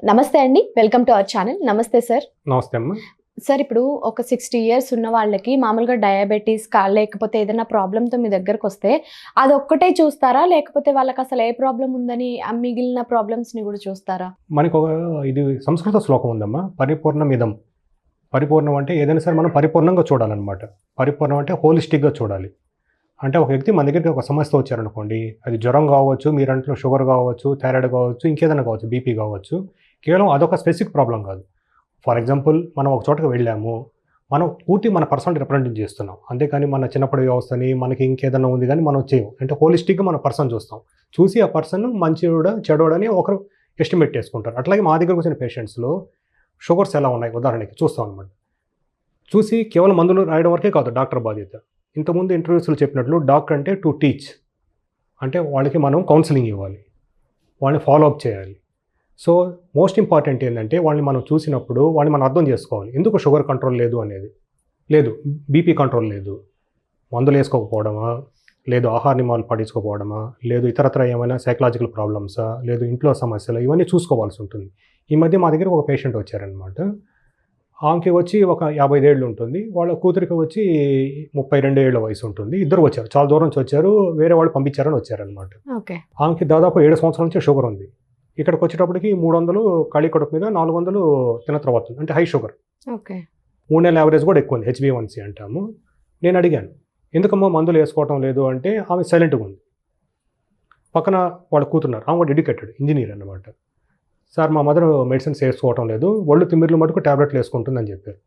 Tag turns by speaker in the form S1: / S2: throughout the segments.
S1: నమస్తే అండి, welcome to our channel. నమస్తే సార్.
S2: నమస్తే అమ్మ.
S1: సార్, ఇప్పుడు ఒక 60 ఇయర్స్ ఉన్న వాళ్ళకి మామూలుగా డయాబెటీస్ లేకపోతే ఏదైనా ప్రాబ్లంతో మీ దగ్గరకు వస్తే అదొక్కటే చూస్తారా, లేకపోతే వాళ్ళకి అసలు ఏ ప్రాబ్లం ఉందని మిగిలిన ప్రాబ్లమ్స్ని కూడా చూస్తారా?
S2: మనకు ఇది సంస్కృత శ్లోకం ఉందమ్మా, పరిపూర్ణమిదం. పరిపూర్ణం అంటే ఏదైనా సరే మనం పరిపూర్ణంగా చూడాలన్నమాట. పరిపూర్ణం అంటే హోలిస్టిక్గా చూడాలి. అంటే ఒక వ్యక్తి మన దగ్గరికి ఒక సమస్య వచ్చారనుకోండి, అది జ్వరం కావచ్చు, మీరంట్లో షుగర్ కావచ్చు, థైరాయిడ్ కావచ్చు, ఇంకేదైనా కావచ్చు, బీపీ కావచ్చు, కేవలం అదొక స్పెసిఫిక్ ప్రాబ్లం కాదు. ఫర్ ఎగ్జాంపుల్, మనం ఒక చోటకి వెళ్ళాము, మనం పూర్తి మన పర్సనల్ రిప్రజెంట్ చేస్తున్నాం, అంతేకాని మన చిన్నప్పటి వ్యవస్థని మనకి ఇంకేదైనా ఉంది కానీ మనం చేయం. అంటే హోలిస్టిక్గా మన పర్సన్ చూస్తాం, చూసి ఆ పర్సన్ మంచివాడా చెడోడని ఒకరు ఎస్టిమేట్ చేసుకుంటారు. అట్లాగే మా దగ్గరకు వచ్చిన పేషెంట్స్లో షుగర్స్ ఎలా ఉన్నాయి ఉదాహరణకి చూస్తాం అనమాట. చూసి కేవలం మందులు రాయడం వరకే కాదు డాక్టర్ బాధ్యత. ఇంతకుముందు ఇంటర్వ్యూస్లో చెప్పినట్లు డాక్టర్ అంటే టు టీచ్, అంటే వాళ్ళకి మనం కౌన్సిలింగ్ ఇవ్వాలి, వాళ్ళని ఫాలో అప్ చేయాలి. సో మోస్ట్ ఇంపార్టెంట్ ఏంటంటే వాళ్ళని మనం చూసినప్పుడు వాళ్ళని మనం అర్థం చేసుకోవాలి. ఎందుకు షుగర్ కంట్రోల్ లేదు అనేది, లేదు బీపీ కంట్రోల్ లేదు, మందులు వేసుకోకపోవడమా, లేదు ఆహార నియమాలు పాటించుకోకపోవడమా, లేదు ఇతరత్ర ఏమైనా సైకలాజికల్ ప్రాబ్లమ్సా, లేదు ఇంట్లో సమస్యలు, ఇవన్నీ చూసుకోవాల్సి ఉంటుంది. ఈ మధ్య మా దగ్గర ఒక పేషెంట్ వచ్చారనమాట. ఆమెకి వచ్చి ఒక 55 ఏళ్ళు ఉంటుంది, వాళ్ళ కూతురికి వచ్చి 32 ఏళ్ళ వయసు ఉంటుంది. ఇద్దరు వచ్చారు, చాలా దూరం నుంచి వచ్చారు, వేరే వాళ్ళు పంపించారని వచ్చారనమాట.
S1: ఓకే. ఆమెకి
S2: దాదాపు 7 సంవత్సరాల నుంచి షుగర్ ఉంది. ఇక్కడికి వచ్చేటప్పటికి 300 ఖాళీ కడుపు మీద, 400 తిన్న తర్వాత, అంటే హై షుగర్.
S1: ఓకే.
S2: 3 నెలల యావరేజ్ కూడా ఎక్కువ ఉంది, HbA1c అంటాము. నేను అడిగాను, ఎందుకమ్మా మందులు వేసుకోవటం లేదు అంటే ఆమె సైలెంట్గా ఉంది. పక్కన వాళ్ళు కూతున్నారు, ఆమె కూడా ఎడ్యుకేటెడ్ ఇంజనీర్ అన్నమాట. సార్, మా మదర్ మెడిసిన్స్ వేసుకోవటం లేదు, ఒళ్ళు తిమ్మిర్లు మటుకు ట్యాబ్లెట్లు వేసుకుంటుందని చెప్పారు.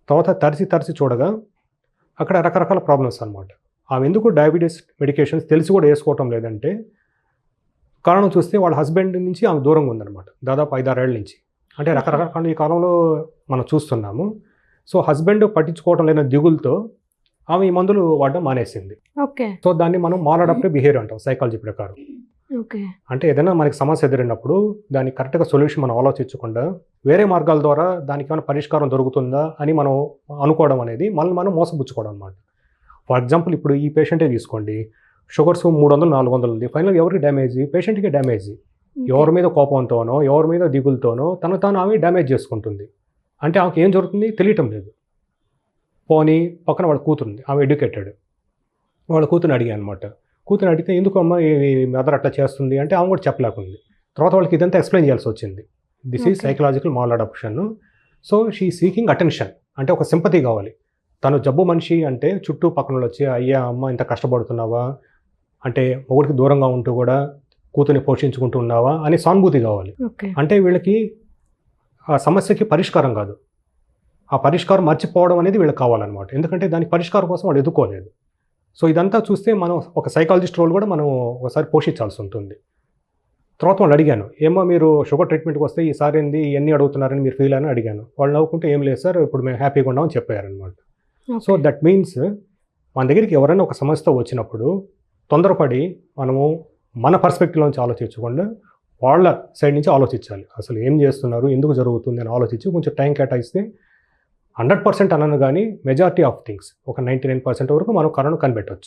S2: తర్వాత తరిచి చూడగా అక్కడ రకరకాల ప్రాబ్లమ్స్ అనమాట. ఆమె ఎందుకు డయాబెటీస్ మెడికేషన్స్ తెలిసి కూడా వేసుకోవటం లేదంటే కారణం చూస్తే వాళ్ళ హస్బెండ్ నుంచి ఆమె దూరంగా ఉందన్నమాట, దాదాపు 5-6 ఏళ్ళ నుంచి. అంటే రకరకాల ఈ కాలంలో మనం చూస్తున్నాము. సో హస్బెండ్ పట్టించుకోవటం లేని దిగులతో ఆమె ఈ మందులు వాడడం మానేసింది.
S1: ఓకే.
S2: సో దాన్ని మనం మాలాడప్టివ్ బిహేవియర్ అంటాం సైకాలజీ ప్రకారం.
S1: ఓకే.
S2: అంటే ఏదైనా మనకి సమస్య ఎదురైనప్పుడు దానికి కరెక్ట్గా సొల్యూషన్ మనం ఆలోచించకుండా వేరే మార్గాల ద్వారా దానికి ఏమైనా పరిష్కారం దొరుకుతుందా అని మనం అనుకోవడం అనేది మనం మోసపుచ్చుకోవడం అనమాట. ఫర్ ఎగ్జాంపుల్, ఇప్పుడు ఈ పేషెంటే తీసుకోండి, షుగర్స్ 300-400 ఉంది. ఫైనల్ ఎవరికి డ్యామేజ్? పేషెంట్కి డ్యామేజ్. ఎవరి మీద కోపంతోనో, ఎవరి మీద దిగులతోనో తాను ఆమె డ్యామేజ్ చేసుకుంటుంది. అంటే ఆమెకి ఏం జరుగుతుంది తెలియటం లేదు. పోనీ పక్కన వాళ్ళ కూతురుంది, ఆమె ఎడ్యుకేటెడ్. వాళ్ళ కూతురుని అడిగాను అనమాట. కూతురు అడిగితే ఎందుకు అమ్మ ఈ మదర్ అట్లా చేస్తుంది అంటే ఆమె కూడా చెప్పలేకుంది. తర్వాత వాళ్ళకి ఇదంతా ఎక్స్ప్లెయిన్ చేయాల్సి వచ్చింది. This is psychological maladaptation. So she seeking attention, అంటే ఒక సింపతి కావాలి. తను జబ్బు మనిషి అంటే చుట్టూ పక్కన వచ్చి, అయ్యా అమ్మ ఇంత కష్టపడుతున్నావా, అంటే ఒకరికి దూరంగా ఉంటూ కూడా కూతుర్ని పోషించుకుంటూ ఉన్నావా అని సానుభూతి కావాలి. అంటే వీళ్ళకి ఆ సమస్యకి పరిష్కారం కాదు, ఆ పరిష్కారం మర్చిపోవడం అనేది వీళ్ళకి కావాలన్నమాట. ఎందుకంటే దానికి పరిష్కారం కోసం వాళ్ళు ఎదుర్కోలేదు. సో ఇదంతా చూస్తే మనం ఒక సైకాలజిస్ట్ రోల్ కూడా మనం ఒకసారి పోషించాల్సి ఉంటుంది. తర్వాత వాళ్ళు అడిగాను, ఏమో మీరు షుగర్ ట్రీట్మెంట్కి వస్తే ఈసారి ఏంది ఎన్ని అడుగుతున్నారని మీరు ఫీల్ అని అడిగాను. వాళ్ళు నవ్వుకుంటే ఏం లేదు సార్, ఇప్పుడు మేము హ్యాపీగా ఉన్నామని చెప్పారనమాట. సో దట్ మీన్స్ మన దగ్గరికి ఎవరైనా ఒక సమస్యతో వచ్చినప్పుడు తొందరపడి మనము మన పర్స్పెక్టివ్ నుంచి ఆలోచించకుండా వాళ్ళ సైడ్ నుంచి ఆలోచించాలి. అసలు ఏం చేస్తున్నారు, ఎందుకు జరుగుతుంది అని ఆలోచించి కొంచెం టైం కేటాయిస్తే 100% అనను కానీ మెజారిటీ ఆఫ్ థింగ్స్, ఒక 99% వరకు మనం కరోనా కనిపెట్టవచ్చు.